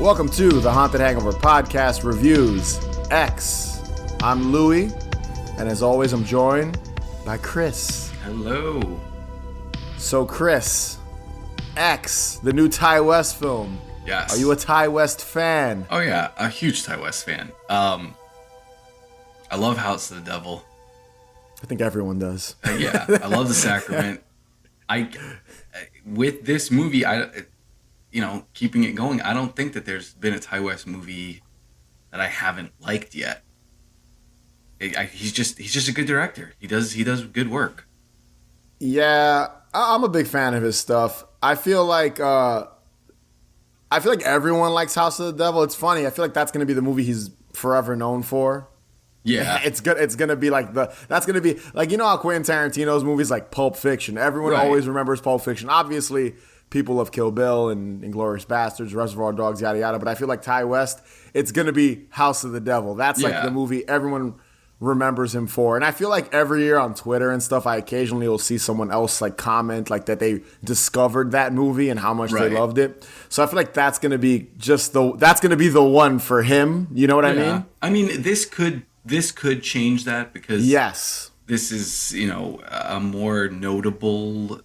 Welcome to the Haunted Hangover Podcast Reviews X. I'm Louie, and as always, I'm joined by Chris. Hello. So, Chris, X, the new Ty West film. Yes. Are you a Ty West fan? Oh yeah, a huge Ty West fan. I love House of the Devil. I think everyone does. Yeah, I love The Sacrament. With this movie, keeping it going, I don't think that there's been a Ty West movie that I haven't liked yet. He's just a good director. He does good work. Yeah, I'm a big fan of his stuff. I feel like everyone likes House of the Devil. It's funny. I feel like that's going to be the movie he's forever known for. Yeah, it's good. It's gonna be like that's gonna be like, you know how Quentin Tarantino's movies like Pulp Fiction. Everyone Right. always remembers Pulp Fiction. Obviously, people love Kill Bill and Inglourious Bastards, Reservoir Dogs, yada yada. But I feel like Ty West, it's gonna be House of the Devil. That's like the movie everyone remembers him for. And I feel like every year on Twitter and stuff, I occasionally will see someone else like comment like that they discovered that movie and how much they loved it. So I feel like that's gonna be the one for him. You know what I mean? I mean, this could change that because this is, a more notable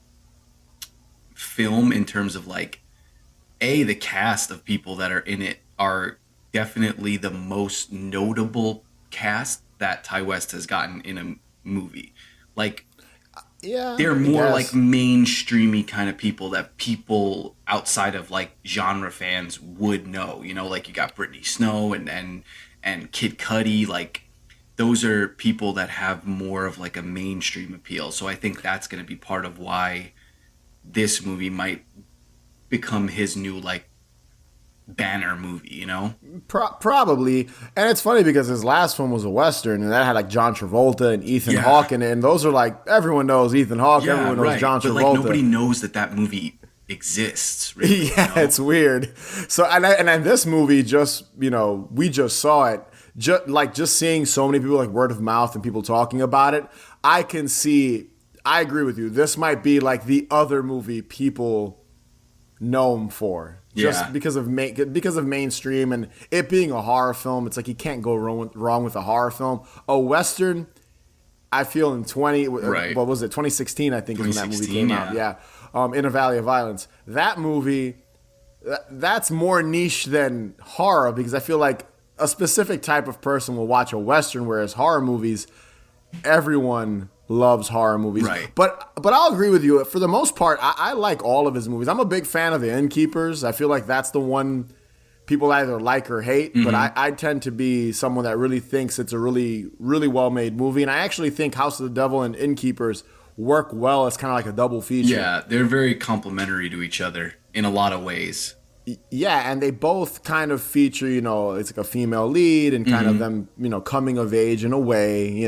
film in terms of like, the cast of people that are in it are definitely the most notable cast that Ty West has gotten in a movie. Like, they're more like mainstreamy kind of people that people outside of like genre fans would know. Like you got Brittany Snow and Kid Cudi, like those are people that have more of like a mainstream appeal. So I think that's going to be part of why this movie might become his new like banner movie, Probably. And it's funny because his last one was a Western and that had like John Travolta and Ethan Hawke in it. And those are like, everyone knows Ethan Hawke, everyone knows John Travolta. But like nobody knows that movie exists, really. It's weird. So, and this movie just, we just saw it. Just seeing so many people like word of mouth and people talking about it, I agree with you. This might be like the other movie people know him for. Just because of mainstream and it being a horror film. It's like you can't go wrong with a horror film. A Western, I feel in 2016, I think is when that movie came out. Yeah. In a Valley of Violence. That movie, that's more niche than horror because I feel like a specific type of person will watch a Western, whereas horror movies, everyone loves horror movies. Right. But I'll agree with you. For the most part, I like all of his movies. I'm a big fan of The Innkeepers. I feel like that's the one people either like or hate. Mm-hmm. But I tend to be someone that really thinks it's a really, really well-made movie. And I actually think House of the Devil and Innkeepers work well as kind of like a double feature. Yeah, they're very complementary to each other in a lot of ways. Yeah, and they both kind of feature, it's like a female lead and kind of them, coming of age in a way,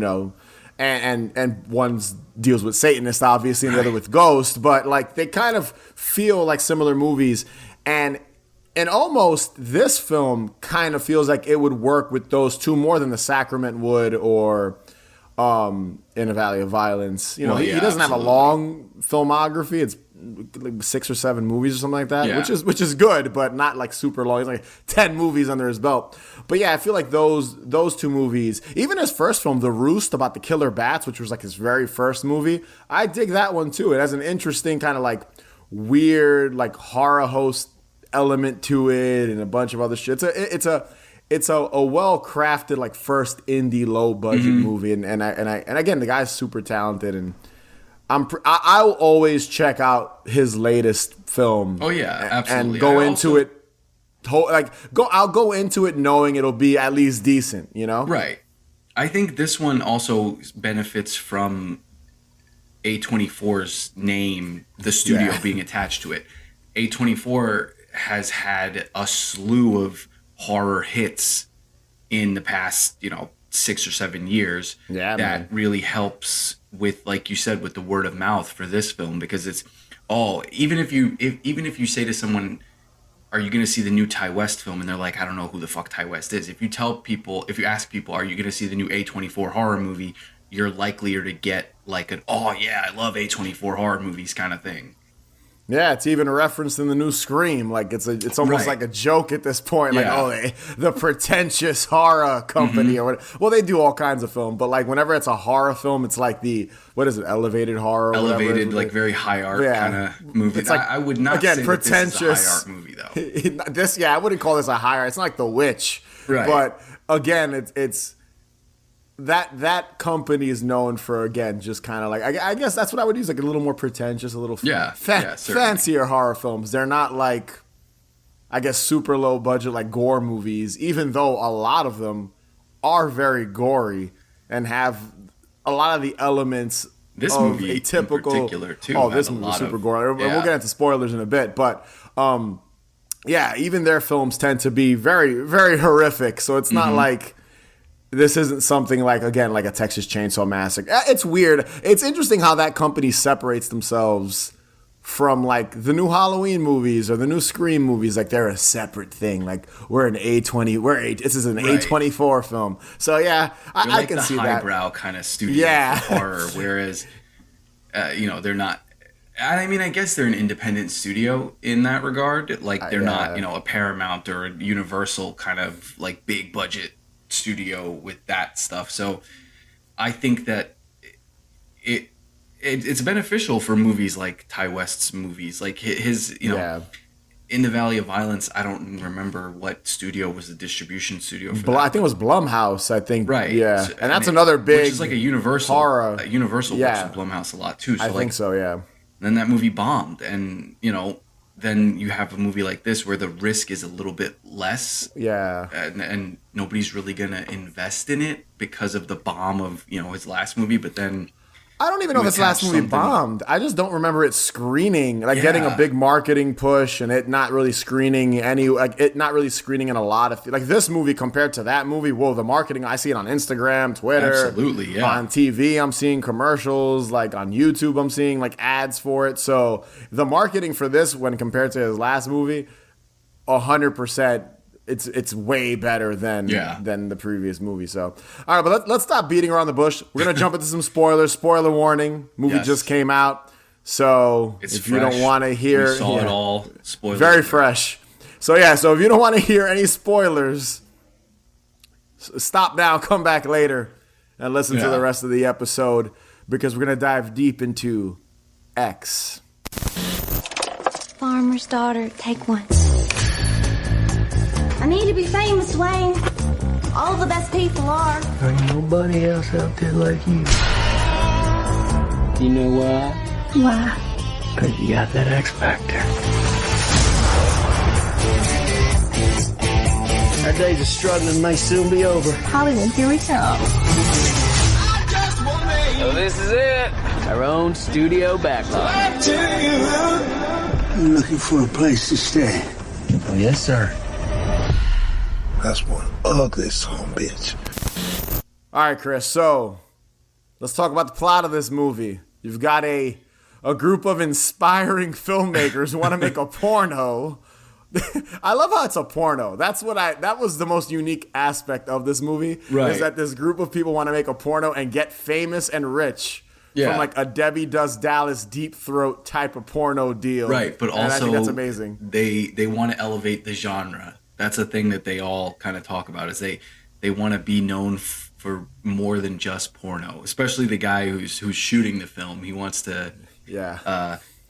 and one deals with Satanists, obviously, and the other with ghosts, but like they kind of feel like similar movies. And almost this film kind of feels like it would work with those two more than The Sacrament would or In a Valley of Violence. He doesn't have a long filmography. It's like 6 or 7 movies or something like that, which is good, but not like super long. He's like 10 movies under his belt. But yeah, I feel like those two movies, even his first film, The Roost, about the killer bats, which was like his very first movie, I dig that one too. It has an interesting kind of like weird like horror host element to it and a bunch of other shit. It's a well crafted like first indie low budget movie, and again, the guy's super talented and. I'll always check out his latest film. Oh yeah, absolutely. And go into it. I'll go into it knowing it'll be at least decent. Right. I think this one also benefits from A24's name, the studio being attached to it. A24 has had a slew of horror hits in the past, 6 or 7 years. Yeah, that really helps with, like you said, with the word of mouth for this film, because it's even if you say to someone, are you going to see the new Ty West film? And they're like, I don't know who the fuck Ty West is. If you ask people, are you going to see the new A24 horror movie? You're likelier to get like I love A24 horror movies kind of thing. Yeah, it's even referenced in the new Scream. Like it's almost like a joke at this point. Like, the pretentious horror company or whatever. Well, they do all kinds of film, but like whenever it's a horror film, it's like elevated horror, elevated, like very high art kind of movie. It's like, I would not say pretentious. That this is a high art movie though. I wouldn't call this a high art. It's not like The Witch, right? But again, it's. That company is known for, again, just kind of like, I guess that's what I would use, like a little more pretentious, a little fancier horror films. They're not like, I guess, super low budget like gore movies, even though a lot of them are very gory and have a lot of the elements this of movie a typical. In particular too. Oh, this movie is super gory. We'll get into spoilers in a bit, but even their films tend to be very, very horrific. So it's not like. This isn't something like, again, like a Texas Chainsaw Massacre. It's weird. It's interesting how that company separates themselves from like the new Halloween movies or the new Scream movies. Like they're a separate thing. Like we're an A20. This is an A24 film. So yeah, I can see that. They're highbrow kind of studio for horror, whereas they're not. I mean, I guess they're an independent studio in that regard. Like they're not, a Paramount or a Universal kind of like big budget studio with that stuff. So I think that it's beneficial for movies like Ty West's movies, like his In the Valley of Violence. I don't remember what studio was the distribution studio for that. I think it was Blumhouse. I think right. Yeah, so, and that's another big, which is like a Universal horror. Universal works with Blumhouse a lot too. So I think so. Yeah. Then that movie bombed, and then you have a movie like this where the risk is a little bit less. Yeah. And nobody's really going to invest in it because of the bomb of, his last movie. But then I don't even know if this last movie bombed. I just don't remember it screening, getting a big marketing push and it not really screening in a lot of, like this movie compared to that movie. Whoa, the marketing, I see it on Instagram, Twitter. Absolutely, yeah. On TV, I'm seeing commercials, like on YouTube, I'm seeing like ads for it. So the marketing for this, when compared to his last movie, 100%. It's way better than the previous movie. So, all right, but let's stop beating around the bush. We're going to jump into some spoilers. Spoiler warning. Movie just came out. So if you don't want to hear... We saw it all. Spoilers. Very fresh. So, so if you don't want to hear any spoilers, stop now, come back later, and listen to the rest of the episode because we're going to dive deep into X. Farmer's daughter, take one. I need to be famous, Wayne. All the best people are. There ain't nobody else out there like you. You know why? Why? Because you got that X Factor. Our days of struggling may soon be over. Hollywood, here we come. So this is it. Our own studio backlot. I'm looking for a place to stay. Oh, yes, sir. That's one ugly son of a bitch. All right, Chris. So let's talk about the plot of this movie. You've got a group of inspiring filmmakers who want to make a porno. I love how it's a porno. That was the most unique aspect of this movie. Right. Is that this group of people want to make a porno and get famous and rich. From like a Debbie Does Dallas Deep Throat type of porno deal. Right, but also I think that's amazing. They want to elevate the genre. That's a thing that they all kind of talk about is they want to be known for more than just porno, especially the guy who's shooting the film. He wants to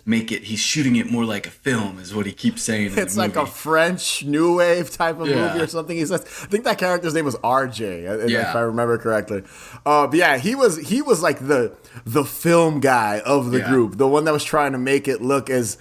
make it. He's shooting it more like a film is what he keeps saying. It's like a French new wave type of movie or something. He says, I think that character's name was RJ, if I remember correctly. But he was like the film guy of the group, the one that was trying to make it look as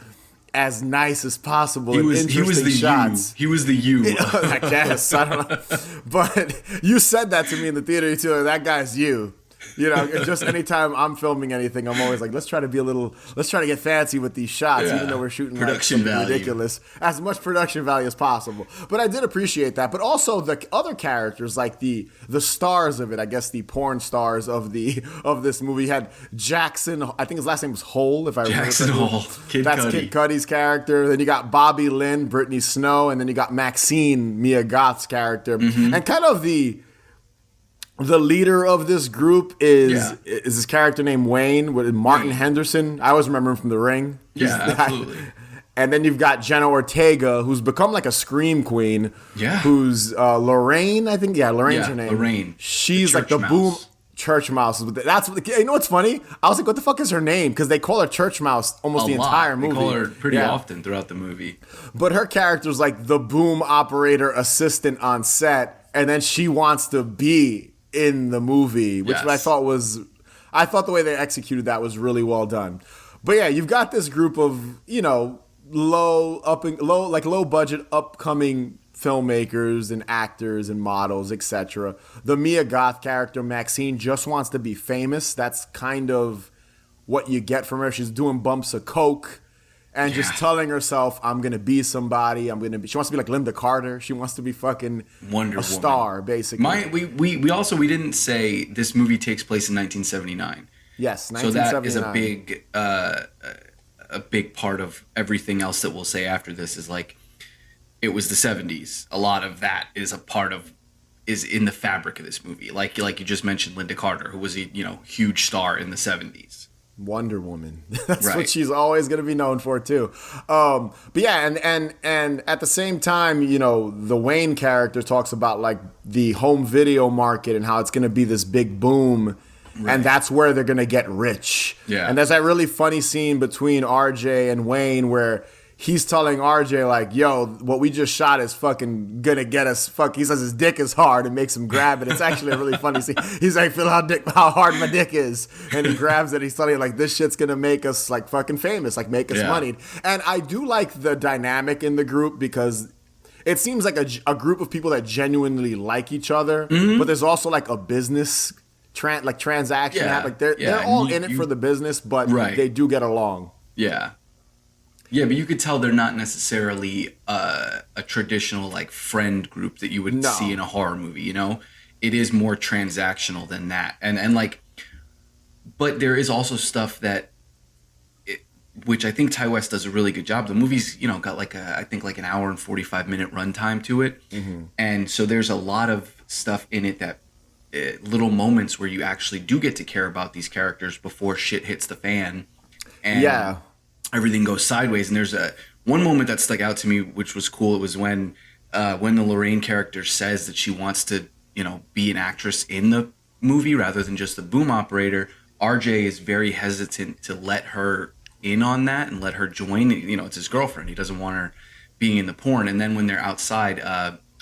nice as possible. He was the shots. He was the you. I guess. I don't know. But you said that to me in the theater too. That guy's you. Just anytime I'm filming anything, I'm always like, let's try to get fancy with these shots, even though we're shooting production value. Ridiculous, as much production value as possible. But I did appreciate that. But also the other characters, like the stars of it, I guess the porn stars of this movie had Jackson. I think his last name was Hole, if I remember. Jackson Hole. That's Kid Cudi's character. Then you got Bobby Lynn, Brittany Snow, and then you got Maxine, Mia Goth's character, and kind of the leader of this group is this character named Wayne with Martin Henderson. I always remember him from The Ring. Yeah, absolutely. And then you've got Jenna Ortega, who's become like a scream queen. Yeah. Who's Lorraine, I think. Yeah, Lorraine's her name. Lorraine. She's like the boom church mouse. That's what, you know what's funny? I was like, what the fuck is her name? Because they call her Church Mouse almost the entire movie. They call her pretty often throughout the movie. But her character's like the boom operator assistant on set, and then she wants to be in the movie, which I thought the way they executed that was really well done. But yeah, you've got this group of, you know, low budget upcoming filmmakers and actors and models, etc. The Mia Goth character Maxine just wants to be famous. That's kind of what you get from her. She's doing bumps of coke and just telling herself, I'm gonna be somebody. She wants to be like Linda Carter. She wants to be fucking Wonder a star, basically. We didn't say this movie takes place in 1979. Yes, 1979. So that is a big part of everything else that we'll say after this is like, it was the 70s. A lot of that is in the fabric of this movie. Like you just mentioned, Linda Carter, who was a huge star in the 70s. Wonder Woman. That's what she's always going to be known for too. But yeah, and at the same time, you know, the Wayne character talks about like the home video market and how it's going to be this big boom. Right. And that's where they're going to get rich. Yeah. And there's that really funny scene between RJ and Wayne where he's telling RJ like, yo, what we just shot is fucking gonna get us he says his dick is hard and makes him grab it. It's actually a really funny scene. He's like, feel how hard my dick is. And he grabs it. He's telling you like, this shit's gonna make us like fucking famous, like make us money. And I do like the dynamic in the group because it seems like a group of people that genuinely like each other, but there's also like a business transaction. Like they're all in it for the business, but they do get along. Yeah. Yeah, but you could tell they're not necessarily a traditional like friend group that you would see in a horror movie, you know? It is more transactional than that. And like, but there is also stuff which I think Ty West does a really good job. The movie's, got like I think like an hour and 45-minute runtime to it. Mm-hmm. And so there's a lot of stuff in it that little moments where you actually do get to care about these characters before shit hits the fan. And everything goes sideways. And there's one moment that stuck out to me, which was cool. It was when the Lorraine character says that she wants to, be an actress in the movie rather than just the boom operator. RJ is very hesitant to let her in on that and let her join. It's his girlfriend. He doesn't want her being in the porn. And then when they're outside,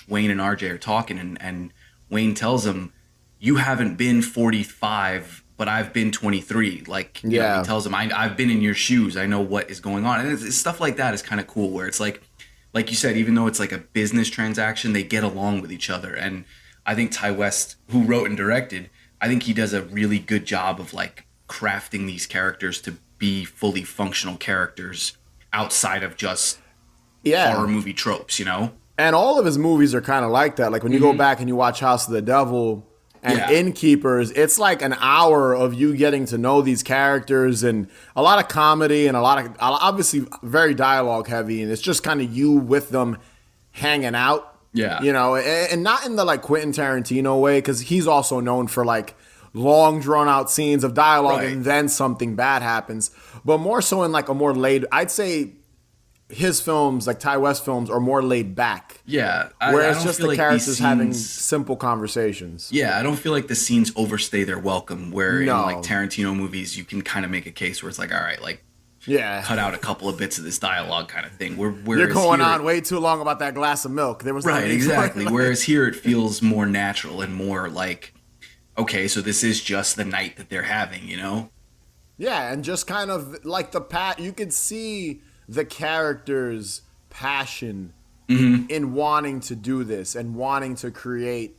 Wayne and RJ are talking, and Wayne tells him, you haven't been 45, but I've been 23. Like, he tells him, I've been in your shoes. I know what is going on. And it's stuff like that is kind of cool, where it's like you said, even though it's like a business transaction, they get along with each other. And I think Ty West, who wrote and directed, I think he does a really good job of like crafting these characters to be fully functional characters outside of just horror movie tropes, And all of his movies are kind of like that. Like when you go back and you watch House of the Devil and Innkeepers, it's like an hour of you getting to know these characters and a lot of comedy and a lot of, obviously very dialogue heavy. And it's just kind of you with them hanging out. Yeah. And not in the like Quentin Tarantino way, because he's also known for like long drawn out scenes of dialogue and then something bad happens, but more so in like a more I'd say his films, like Ty West films, are more laid back. Yeah. Where it's just the characters having simple conversations. Yeah, I don't feel like the scenes overstay their welcome, where in like Tarantino movies, you can kind of make a case where it's like, all right, like, cut out a couple of bits of this dialogue kind of thing. You're going on way too long about that glass of milk. There was exactly. Whereas here it feels more natural and more like, okay, so this is just the night that they're having, Yeah, and just kind of like you could see the characters' passion in wanting to do this and wanting to create,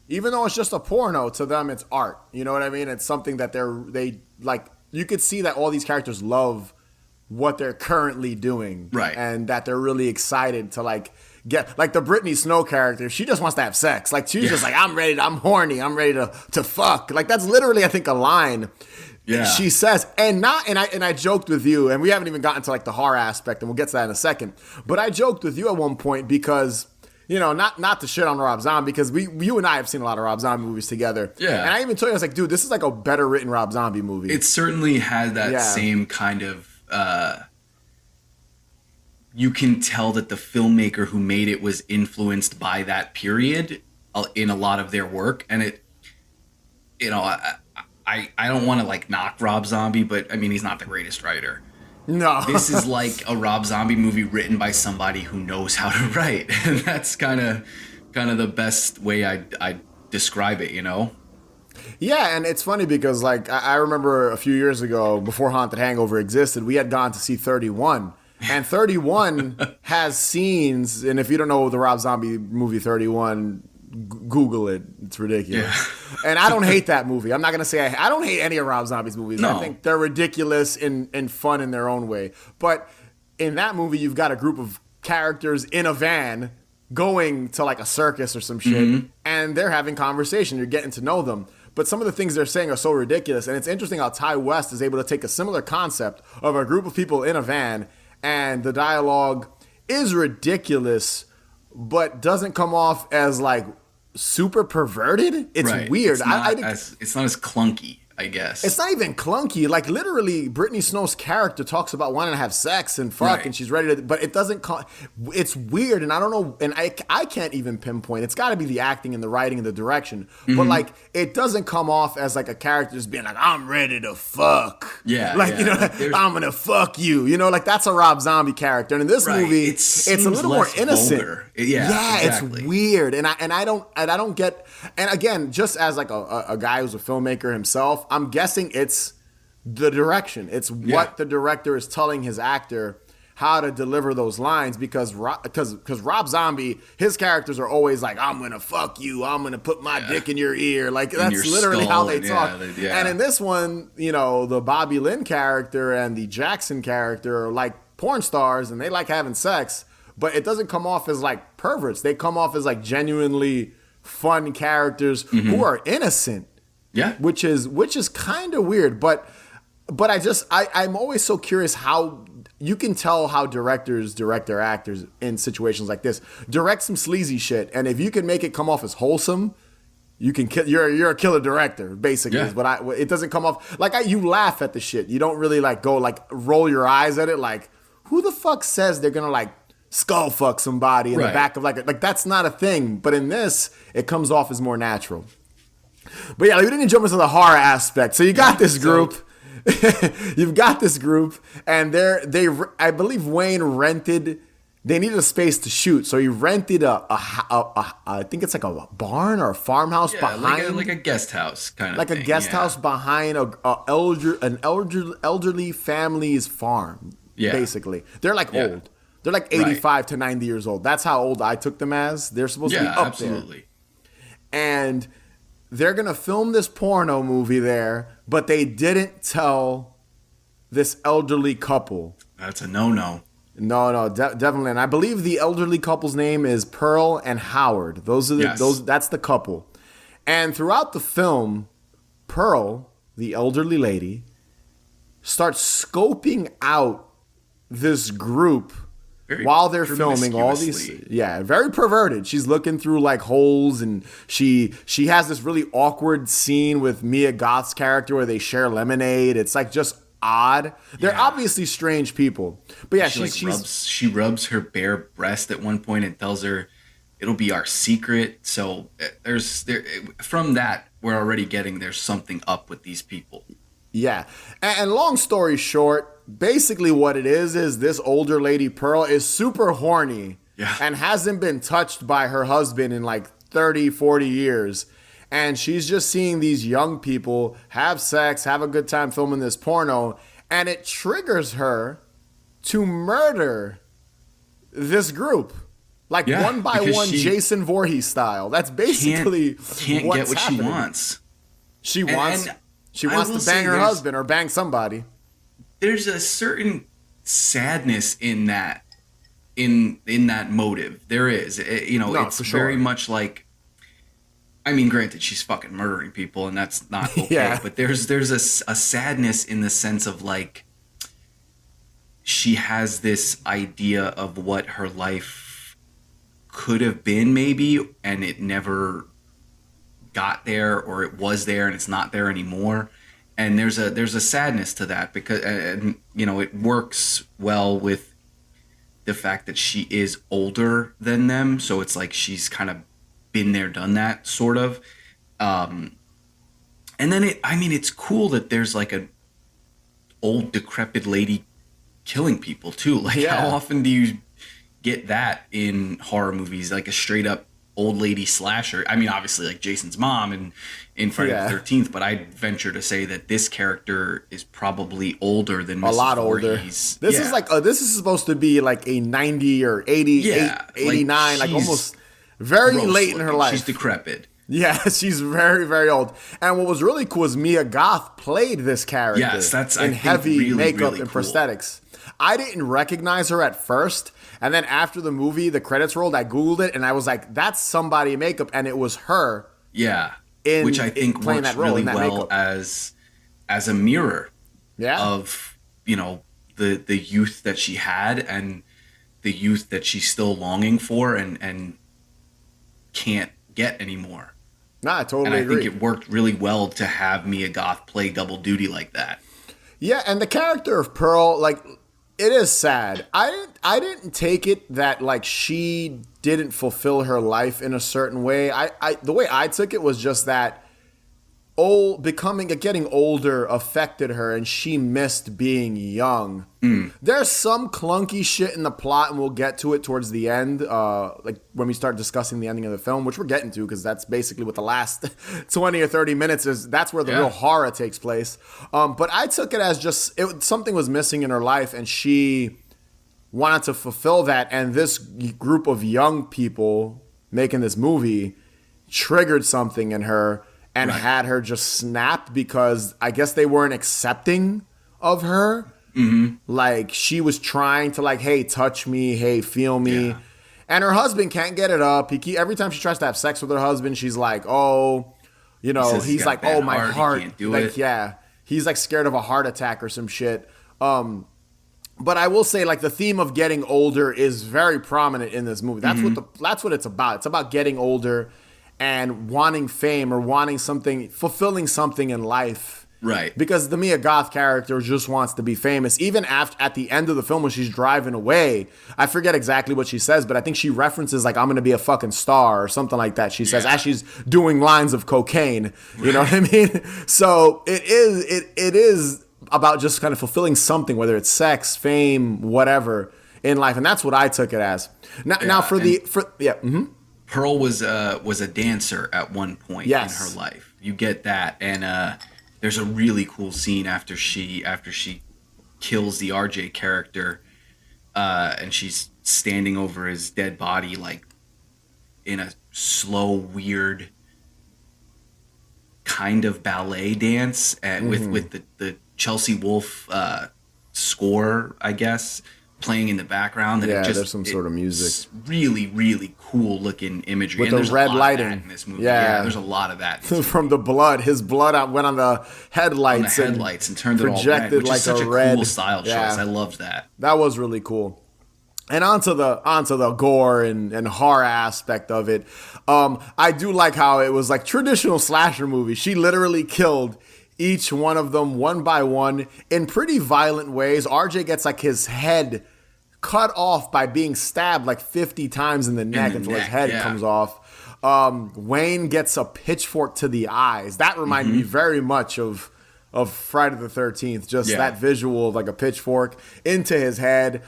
even though it's just a porno, to them it's art. You know what I mean? It's something that they like. You could see that all these characters love what they're currently doing, right? And that they're really excited to like get, like the Brittany Snow character. She just wants to have sex. Like she's just like, I'm horny. I'm ready to fuck. Like that's literally, I think, a line. Yeah. She says, and I joked with you, and we haven't even gotten to like the horror aspect, and we'll get to that in a second. But I joked with you at one point because you know, not to shit on Rob Zombie, because you and I have seen a lot of Rob Zombie movies together. Yeah. And I even told you, I was like, dude, this is like a better written Rob Zombie movie. It certainly had that same kind of, you can tell that the filmmaker who made it was influenced by that period in a lot of their work. And it, you know, I don't want to like knock Rob Zombie, but I mean, he's not the greatest writer. No. This is like a Rob Zombie movie written by somebody who knows how to write. And that's kind of the best way I describe it, you know? Yeah, and it's funny because like I remember a few years ago, before Haunted Hangover existed, we had gone to see 31. And 31 has scenes, and if you don't know the Rob Zombie movie 31, Google it. It's ridiculous. Yeah. And I don't hate that movie. I'm not going to say I don't hate any of Rob Zombie's movies. No. I think they're ridiculous and fun in their own way. But in that movie, you've got a group of characters in a van going to like a circus or some shit, and they're having conversation. You're getting to know them. But some of the things they're saying are so ridiculous. And it's interesting how Ty West is able to take a similar concept of a group of people in a van, and the dialogue is ridiculous, but doesn't come off as like super perverted. It's weird. It's not as clunky, I guess. It's not even clunky. Like literally, Brittany Snow's character talks about wanting to have sex and fuck, and she's ready to. But it doesn't. It's weird, and I don't know. And I can't even pinpoint. It's got to be the acting and the writing and the direction. But like, it doesn't come off as like a character just being like, "I'm ready to fuck." Yeah, like you know, I'm gonna fuck you. You know, like that's a Rob Zombie character. And in this movie, it's a little more innocent. Vulgar. Yeah, exactly. It's weird, and I don't get. And again, just as like a guy who's a filmmaker himself, I'm guessing it's the direction. It's what the director is telling his actor how to deliver those lines, because Rob Zombie, his characters are always like, I'm going to fuck you. I'm going to put my dick in your ear. Like that's literally how they talk. And in this one, you know, the Bobby Lynn character and the Jackson character are like porn stars and they like having sex, but it doesn't come off as like perverts. They come off as like genuinely fun characters who are innocent. Yeah, which is kind of weird, but I'm always so curious how you can tell how directors direct their actors in situations like this. Direct some sleazy shit, and if you can make it come off as wholesome, you can you're a killer director, basically. Yeah. But it doesn't come off like you laugh at the shit. You don't really like go like roll your eyes at it. Like who the fuck says they're gonna like skull fuck somebody in the back of like that's not a thing. But in this, it comes off as more natural. But yeah, we didn't jump into the horror aspect. So you got this group. You've got this group, and I believe Wayne rented. They needed a space to shoot, so he rented I think it's like a barn or a farmhouse behind, like a guest house kind of like thing. A guest house behind an elderly family's farm. Yeah, basically, they're like old. They're like 85 to 90 years old. That's how old I took them as. They're supposed to be up there. And they're going to film this porno movie there, but they didn't tell this elderly couple. That's a no-no. No, definitely. And I believe the elderly couple's name is Pearl and Howard. That's the couple. And throughout the film, Pearl, the elderly lady, starts scoping out this group while they're filming all these. Yeah, very perverted. She's looking through like holes, and she has this really awkward scene with Mia Goth's character where they share lemonade. It's like just odd. They're obviously strange people. But yeah, she rubs her bare breast at one point and tells her it'll be our secret. So from that, we're already getting there's something up with these people. Yeah. And long story short, basically what it is this older lady, Pearl, is super horny and hasn't been touched by her husband in like 30, 40 years. And she's just seeing these young people have sex, have a good time filming this porno, and it triggers her to murder this group. Like one by one, Jason Voorhees style. That's basically can't get what happening. She wants. She wants to bang her husband or bang somebody. There's a certain sadness in that motive. There is. It's very much like, I mean, granted, she's fucking murdering people, and that's not okay. But there's a sadness in the sense of like, she has this idea of what her life could have been maybe, and it never got there, or it was there and it's not there anymore. And there's a sadness to that, because it works well with the fact that she is older than them, so it's like she's kind of been there, done that, sort of. And then it's cool that there's like an old decrepit lady killing people too. Like, how often do you get that in horror movies? Like a straight up old lady slasher. I mean, obviously like Jason's mom in Friday the 13th, but I'd venture to say that this character is probably older than Mrs. A lot older. Voorhees. This is like this is supposed to be like a 90 or 80, 89, like almost very late in her life. She's decrepit. Yeah, she's very, very old. And what was really cool is Mia Goth played this character. Yes, that's in heavy really, makeup really and cool. prosthetics. I didn't recognize her at first, and then after the movie, the credits rolled, I Googled it, and I was like, that's somebody in makeup, and it was her. Yeah, which I think works really well as a mirror of, the youth that she had and the youth that she's still longing for and can't get anymore. Nah, I totally agree. And I think it worked really well to have Mia Goth play double duty like that. Yeah, and the character of Pearl, like, it is sad. I didn't take it that like she didn't fulfill her life in a certain way. The way I took it was just that getting older affected her, and she missed being young. There's some clunky shit in the plot, and we'll get to it towards the end, like when we start discussing the ending of the film, which we're getting to, because that's basically what the last 20 or 30 minutes is. That's where the real horror takes place. But I took it as just something was missing in her life, and she wanted to fulfill that. And this group of young people making this movie triggered something in her and had her just snap, because I guess they weren't accepting of her. Like, she was trying to like, hey, touch me, hey, feel me. And her husband can't get it up. Every time she tries to have sex with her husband, she's like, oh, he's like, oh, my heart. He can't do it. He's like scared of a heart attack or some shit. But I will say, like, the theme of getting older is very prominent in this movie. That's what it's about. It's about getting older and wanting fame or wanting something, fulfilling something in life. Right. Because the Mia Goth character just wants to be famous. Even at the end of the film when she's driving away, I forget exactly what she says, but I think she references like, I'm going to be a fucking star or something like that. She says, as she's doing lines of cocaine. You know what I mean? So it is about just kind of fulfilling something, whether it's sex, fame, whatever in life. And that's what I took it as. Now Pearl was a dancer at one point in her life. You get that. And there's a really cool scene after she kills the RJ character, and she's standing over his dead body, like in a slow, weird kind of ballet dance, and with the Chelsea Wolfe score, I guess, playing in the background. And there's some sort of music. It's really, really cool looking imagery. With and the there's red a lot lighting of that in this movie. Yeah, there's a lot of that. From the blood. His blood went on the headlights. And turned it all red, which is such a cool style choice. I loved that. That was really cool. And onto the gore and horror aspect of it. I do like how it was like traditional slasher movie. She literally killed each one of them one by one in pretty violent ways. RJ gets like his head cut off by being stabbed like 50 times in the neck until his head comes off. Wayne gets a pitchfork to the eyes. That reminded me very much of Friday the 13th. Just that visual of like a pitchfork into his head.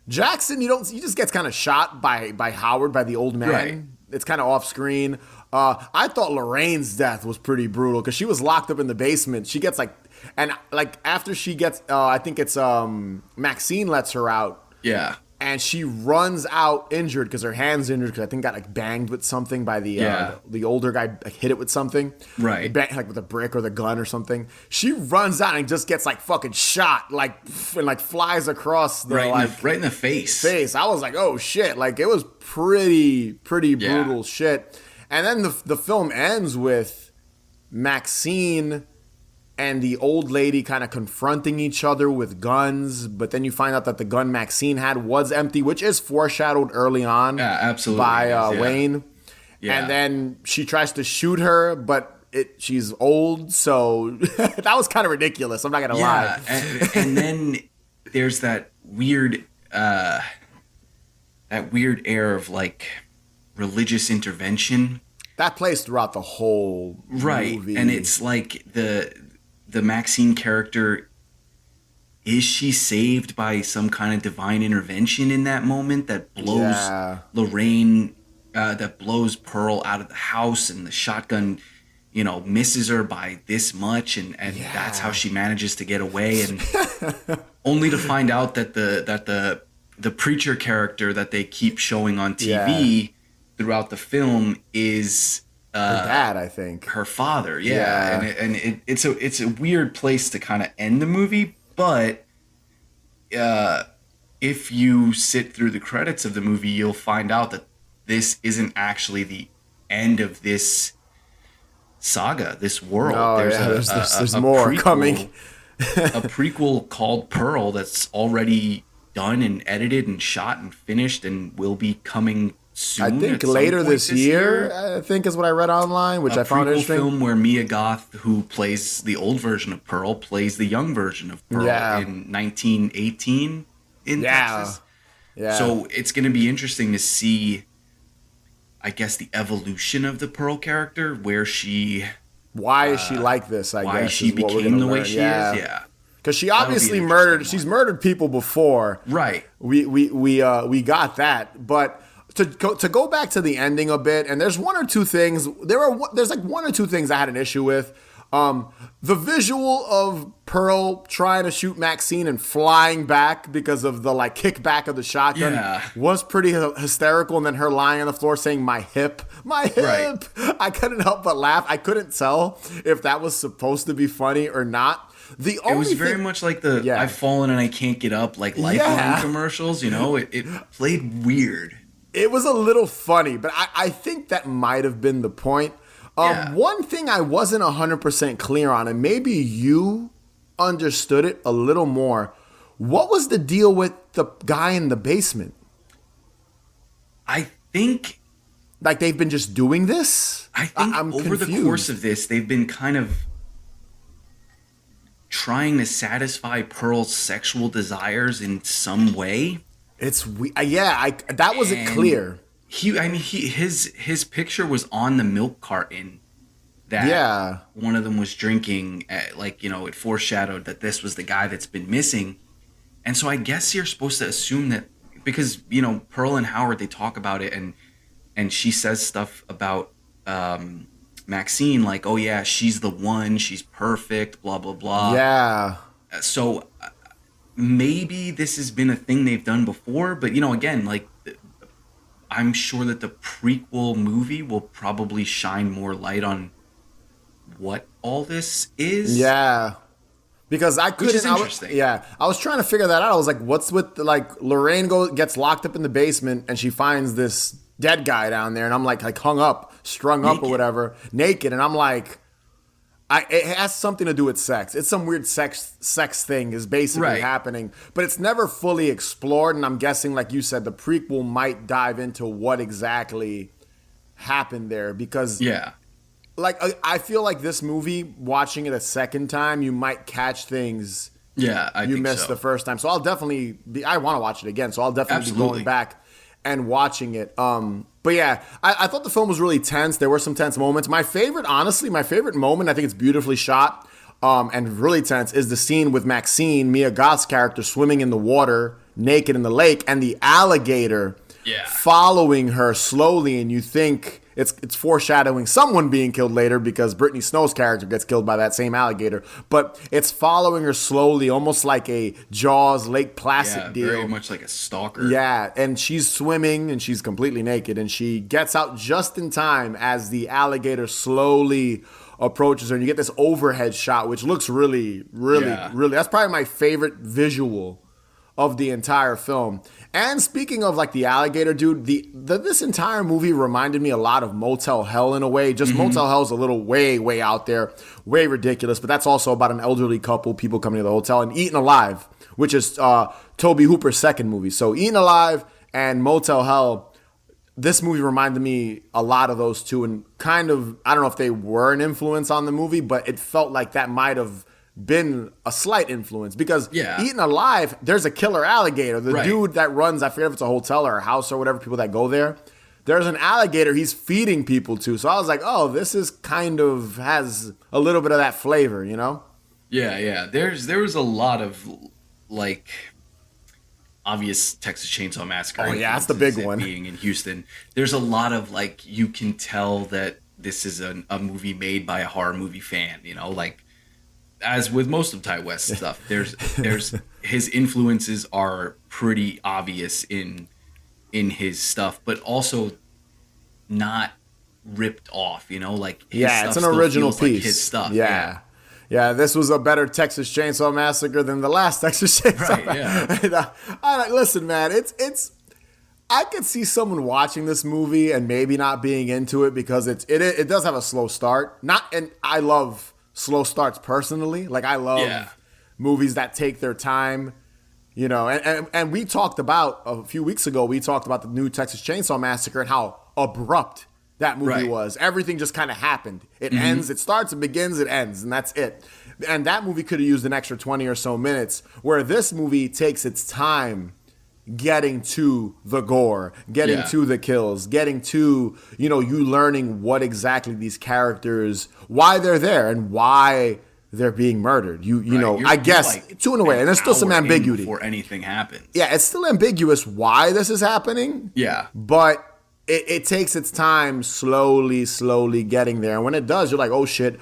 Jackson, he just gets kind of shot by Howard, by the old man. Right. It's kind of off screen. I thought Lorraine's death was pretty brutal because she was locked up in the basement. She gets after she gets, I think it's Maxine lets her out. Yeah. And she runs out injured because her hand's injured because I think got like banged with something by the older guy, like, hit it with something. Right. Like with a brick or the gun or something. She runs out and just gets like fucking shot, and like flies across the right in the face. I was like, oh shit. Like, it was pretty brutal shit. And then the film ends with Maxine and the old lady kind of confronting each other with guns, but then you find out that the gun Maxine had was empty, which is foreshadowed early on by Wayne. Yeah. And then she tries to shoot her, but she's old, so that was kind of ridiculous. I'm not going to lie. And then there's that weird air of like religious intervention that plays throughout the whole movie. And it's like the Maxine character, is she saved by some kind of divine intervention in that moment that blows Lorraine, that blows Pearl out of the house, and the shotgun, misses her by this much, and that's how she manages to get away, and only to find out that the preacher character that they keep showing on TV throughout the film is her dad, I think. Her father, and it's a weird place to kind of end the movie, but if you sit through the credits of the movie, you'll find out that this isn't actually the end of this saga, this world. There's more coming. A prequel called Pearl that's already done and edited and shot and finished and will be coming soon. I think later this year, I think is what I read online, which I found interesting. A film where Mia Goth, who plays the old version of Pearl, plays the young version of Pearl in 1918 in Texas. Yeah. So it's going to be interesting to see, I guess, the evolution of the Pearl character, where she... Why is she like this, I guess? Why she became the way she is, yeah. Because she obviously she's murdered people before. Right. We got that, but... To go back to the ending a bit, and there's one or two things. There's like one or two things I had an issue with. The visual of Pearl trying to shoot Maxine and flying back because of the like kickback of the shotgun was pretty hysterical. And then her lying on the floor saying "my hip." Right. I couldn't help but laugh. I couldn't tell if that was supposed to be funny or not. It was very much like the "I've fallen and I can't get up" like Lifeline commercials. It played weird. It was a little funny, but I think that might have been the point. One thing I wasn't 100% clear on, and maybe you understood it a little more, what was the deal with the guy in the basement? I think... Like they've been just doing this? I think over the course of this, they've been kind of trying to satisfy Pearl's sexual desires in some way. It's that wasn't clear. His picture was on the milk carton that one of them was drinking. It foreshadowed that this was the guy that's been missing, and so I guess you're supposed to assume that because Pearl and Howard, they talk about it, and she says stuff about Maxine like, oh yeah, she's the one, she's perfect, blah blah blah. Yeah. So. Maybe this has been a thing they've done before, but again, like I'm sure that the prequel movie will probably shine more light on what all this is. Yeah, because I couldn't. Which is interesting. I was trying to figure that out. I was like, what's with Lorraine gets locked up in the basement and she finds this dead guy down there, and I'm like hung up, strung up or whatever, naked, and I'm like. It has something to do with sex. It's some weird sex thing is basically happening, but it's never fully explored. And I'm guessing, like you said, the prequel might dive into what exactly happened there because, I feel like this movie, watching it a second time, you might catch things you missed the first time. So I'll definitely I want to watch it again. So I'll definitely be going back and watching it. But yeah, I thought the film was really tense. There were some tense moments. My favorite moment, I think it's beautifully shot and really tense, is the scene with Maxine, Mia Goth's character, swimming in the water, naked in the lake, and the alligator following her slowly. And you think it's foreshadowing someone being killed later because Brittany Snow's character gets killed by that same alligator. But it's following her slowly, almost like a Jaws Lake Placid deal. Very much like a stalker. Yeah, and she's swimming and she's completely naked and she gets out just in time as the alligator slowly approaches her. And you get this overhead shot, which looks really, really, really... That's probably my favorite visual of the entire film. And speaking of like the alligator dude, this entire movie reminded me a lot of Motel Hell in a way. Just Motel Hell's a little way out there, way ridiculous. But that's also about an elderly couple, people coming to the hotel, and Eaten Alive, which is Tobe Hooper's second movie. So Eaten Alive and Motel Hell, this movie reminded me a lot of those two, and kind of, I don't know if they were an influence on the movie, but it felt like that might have been a slight influence, because Eaten Alive, there's a killer alligator. The dude that runs, I forget if it's a hotel or a house or whatever, people that go there, there's an alligator he's feeding people to. So I was like, oh, this is kind of has a little bit of that flavor, you know? Yeah. There was a lot of like obvious Texas Chainsaw Massacre. Oh yeah, that's the big one. Being in Houston, there's a lot of like, you can tell that this is a movie made by a horror movie fan, you know, like, as with most of Ty West's stuff, there's his influences are pretty obvious in his stuff, but also not ripped off, you know, like his stuff it's an original piece. Like his stuff. Yeah, this was a better Texas Chainsaw Massacre than the last Texas Chainsaw Massacre. And, listen, man, it's I could see someone watching this movie and maybe not being into it because it does have a slow start. And I love slow starts personally. Like, I love movies that take their time, you know. And we talked about a few weeks ago, we talked about the new Texas Chainsaw Massacre and how abrupt that movie was. Everything just kind of happened. It ends, it starts, it begins, it ends, and that's it. And that movie could have used an extra 20 or so minutes, where this movie takes its time getting to the gore, getting to the kills, getting to, you know, you learning what exactly these characters, why they're there and why they're being murdered. You know, I guess like to in a way, and there's still some ambiguity before anything happens. Yeah, it's still ambiguous why this is happening. Yeah, but it takes its time slowly getting there. And when it does, you're like, oh shit,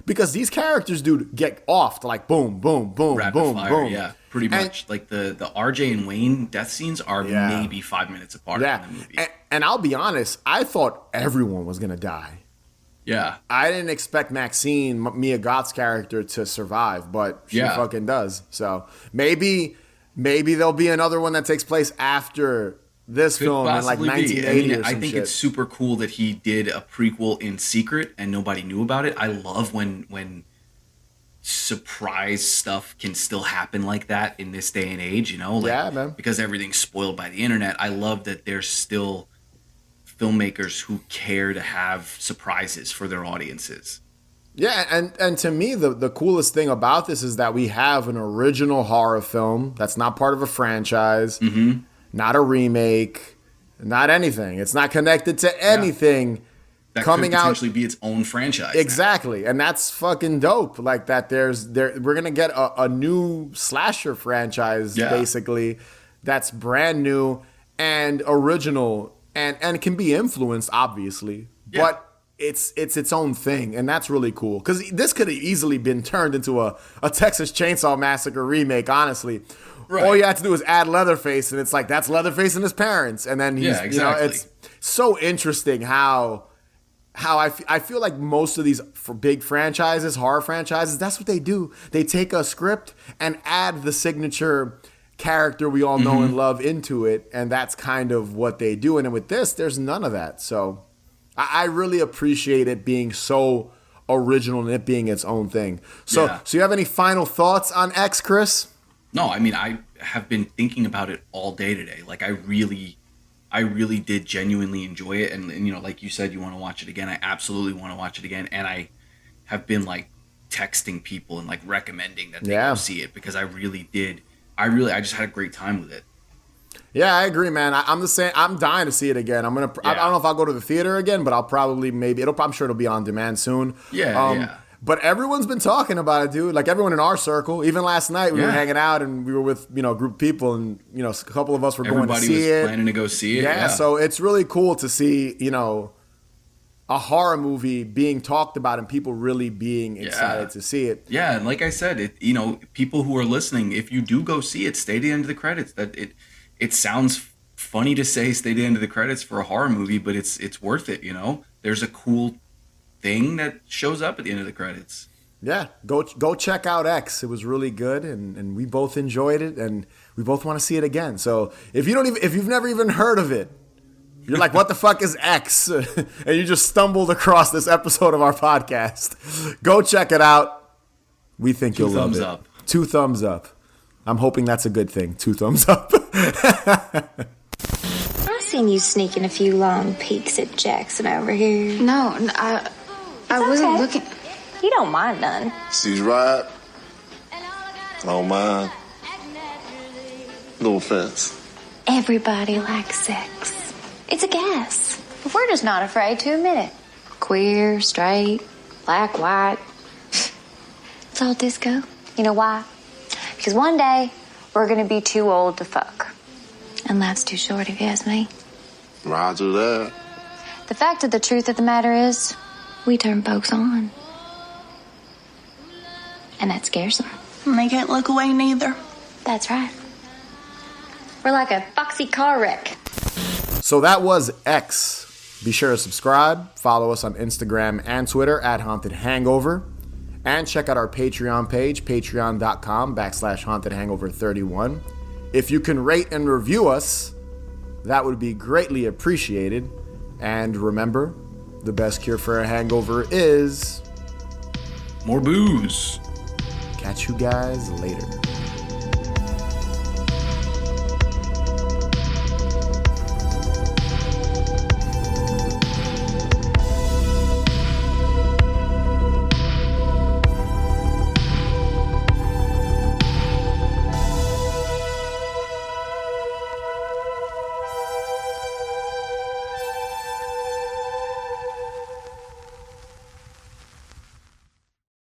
because these characters, dude, get off to like boom, boom, boom, rapid boom, fire, boom. Yeah, pretty much. Like the RJ and Wayne death scenes are maybe 5 minutes apart in the movie. And I'll be honest, I thought everyone was gonna die. Yeah. I didn't expect Maxine, Mia Goth's character, to survive, but she fucking does. So maybe there'll be another one that takes place after this film in like 1980 or some I think it's super cool that he did a prequel in secret and nobody knew about it. I love when surprise stuff can still happen like that in this day and age, you know? Like, man. Because everything's spoiled by the internet. I love that there's still filmmakers who care to have surprises for their audiences. Yeah, and to me, the coolest thing about this is that we have an original horror film that's not part of a franchise, not a remake, not anything. It's not connected to anything. That coming could potentially be its own franchise. Exactly, and that's fucking dope. Like that, we're gonna get a new slasher franchise basically that's brand new and original, and can be influenced, obviously, but it's its own thing, and that's really cool. Because this could have easily been turned into a Texas Chainsaw Massacre remake, honestly. Right. All you have to do is add Leatherface, and it's like, that's Leatherface and his parents. And then he's, you know, it's so interesting how I feel like most of these big franchises, horror franchises, that's what they do. They take a script and add the signature character we all know and love into it, and that's kind of what they do. And with this, there's none of that. So I really appreciate it being so original and it being its own thing. So you have any final thoughts on X, Chris? No, I mean, I have been thinking about it all day today. Like, I really did genuinely enjoy it. And you know, like you said, you want to watch it again. I absolutely want to watch it again. And I have been like texting people and like recommending that they go see it, because I really did. I just had a great time with it. Yeah, I agree, man. I'm the same. I'm dying to see it again. I don't know if I'll go to the theater again, but I'll probably I'm sure it'll be on demand soon. But everyone's been talking about it, dude. Like, everyone in our circle. Even last night, we were hanging out and we were with, you know, a group of people, and, you know, a couple of us were going to see it. Everybody was planning to go see it. Yeah, so it's really cool to see, you know, a horror movie being talked about and people really being excited to see it. Yeah, and like I said, you know, people who are listening, if you do go see it, stay to the end of the credits. It sounds funny to say stay to the end of the credits for a horror movie, but it's worth it, you know? There's a cool thing that shows up at the end of the credits. Yeah, go check out X. It was really good, and we both enjoyed it, and we both want to see it again. So if you've never even heard of it, you're like, what the fuck is X? And you just stumbled across this episode of our podcast. Go check it out. We think you'll love it. 2 thumbs up. 2 thumbs up. I'm hoping that's a good thing. 2 thumbs up. I've seen you sneaking a few long peeks at Jackson over here. No, I wasn't looking. You don't mind none. She's right. I don't mind. No offense. Everybody likes sex. It's a gas. But we're just not afraid to admit it. Queer, straight, black, white. It's all disco. You know why? Because one day, we're going to be too old to fuck. And life's too short, if you ask me. Roger that. The fact of the truth of the matter is, we turn folks on. And that scares them. And they can't look away neither. That's right. We're like a foxy car wreck. So that was X. Be sure to subscribe, follow us on Instagram and Twitter at Haunted Hangover, and check out our Patreon page, patreon.com/hauntedhangover31. If you can rate and review us, that would be greatly appreciated. And remember, the best cure for a hangover is more booze. Catch you guys later.